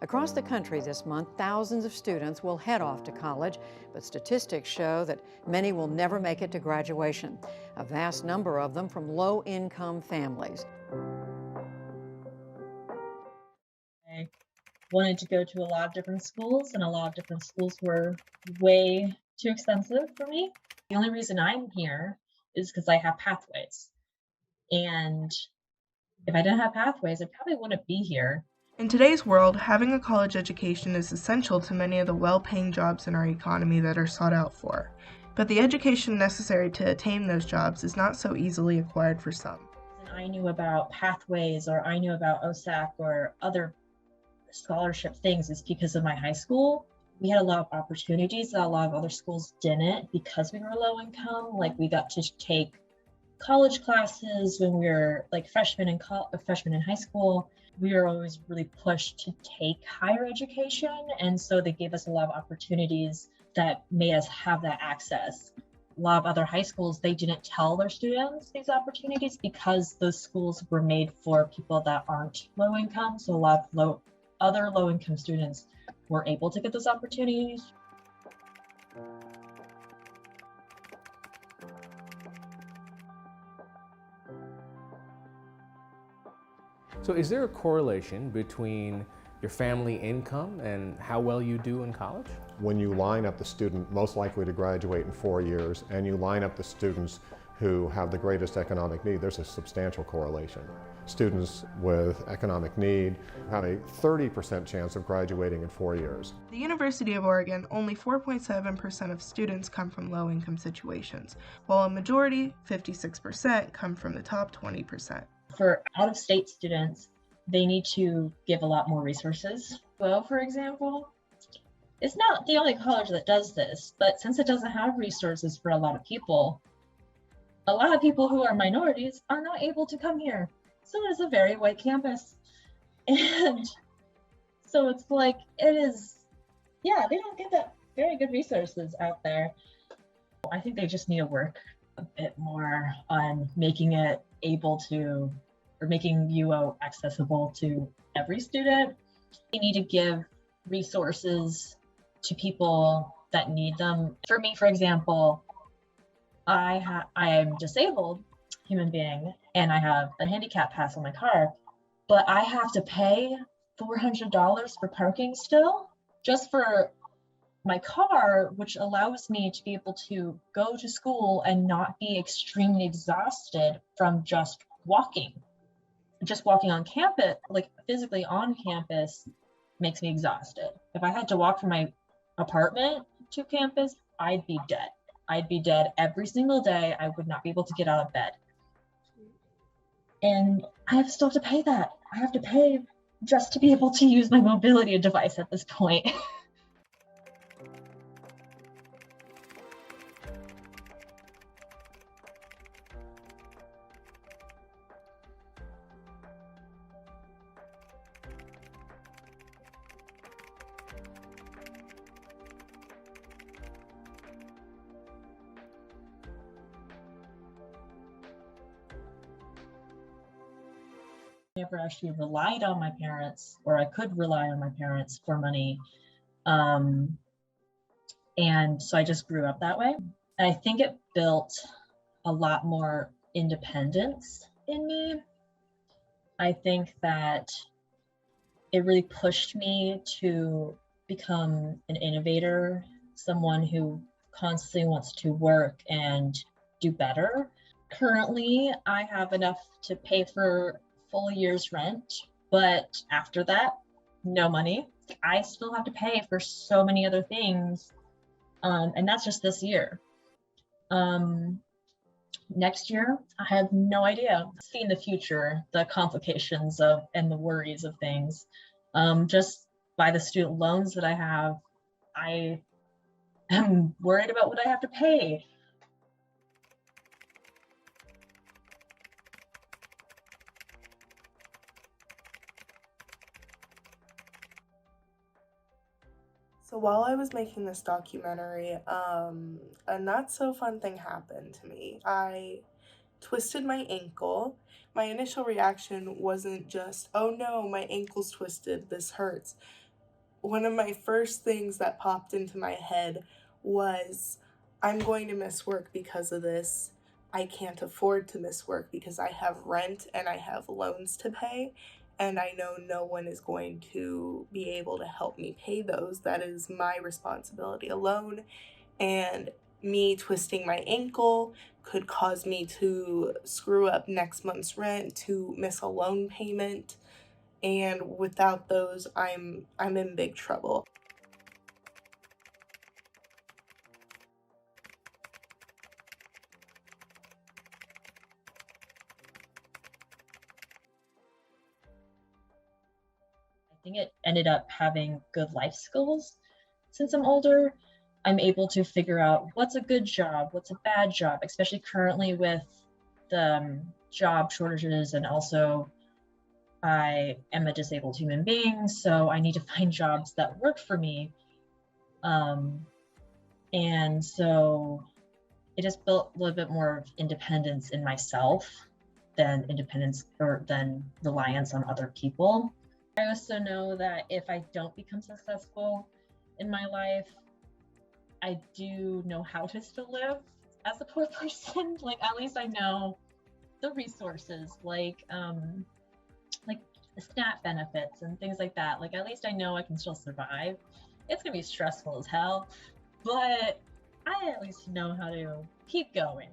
Across the country this month, thousands of students will head off to college, but statistics show that many will never make it to graduation, a vast number of them from low-income families. I wanted to go to a lot of different schools, and a lot of different schools were way too expensive for me. The only reason I'm here is because I have pathways. And if I didn't have pathways, I probably wouldn't be here. In today's world, having a college education is essential to many of the well-paying jobs in our economy that are sought out for. But the education necessary to attain those jobs is not so easily acquired for some. And I knew about pathways or I knew about OSAC or other scholarship things is because of my high school. We had a lot of opportunities that a lot of other schools didn't because we were low income. Like we got to take college classes when we were like freshmen in high school. We were always really pushed to take higher education, and so they gave us a lot of opportunities that made us have that access. A lot of other high schools, they didn't tell their students these opportunities because those schools were made for people that aren't low income. So a lot of other low income students were able to get those opportunities. So is there a correlation between your family income and how well you do in college? When you line up the student most likely to graduate in 4 years and you line up the students who have the greatest economic need, there's a substantial correlation. Students with economic need have a 30% chance of graduating in 4 years. The University of Oregon, only 4.7% of students come from low-income situations, while a majority, 56%, come from the top 20%. For out-of-state students, they need to give a lot more resources. Well, for example, it's not the only college that does this, but since it doesn't have resources for a lot of people who are minorities are not able to come here. So it is a very white campus. And so it's like, they don't get that very good resources out there. I think they just need to work a bit more on making it making UO accessible to every student. We need to give resources to people that need them. For me, for example, I am disabled human being and I have a handicap pass on my car, but I have to pay $400 for parking still just for my car, which allows me to be able to go to school and not be extremely exhausted from just walking. Just walking on campus, like physically on campus, makes me exhausted. If I had to walk from my apartment to campus, I'd be dead. I'd be dead every single day. I would not be able to get out of bed. And I still have to pay that. I have to pay just to be able to use my mobility device at this point. Never actually relied on my parents, or I could rely on my parents for money. And so I just grew up that way. And I think it built a lot more independence in me. I think that it really pushed me to become an innovator, someone who constantly wants to work and do better. Currently, I have enough to pay for full year's rent, but after that, no money. I still have to pay for so many other things, and that's just this year. Next year, I have no idea. Seeing the future, the complications and the worries of things, just by the student loans that I have, I am worried about what I have to pay. So while I was making this documentary, a not so fun thing happened to me. I twisted my ankle. My initial reaction wasn't just, oh no, my ankle's twisted, this hurts. One of my first things that popped into my head was, I'm going to miss work because of this. I can't afford to miss work because I have rent and I have loans to pay, and I know no one is going to be able to help me pay those. That is my responsibility alone. And me twisting my ankle could cause me to screw up next month's rent, to miss a loan payment, and without those, I'm in big trouble. I think it ended up having good life skills. Since I'm older, I'm able to figure out what's a good job, what's a bad job, especially currently with the job shortages. And also, I am a disabled human being, so I need to find jobs that work for me. And so it just built a little bit more independence in myself than independence or than reliance on other people. I also know that if I don't become successful in my life, I do know how to still live as a poor person. Like, at least I know the resources, like SNAP benefits and things like that. Like, at least I know I can still survive. It's gonna be stressful as hell, but I at least know how to keep going.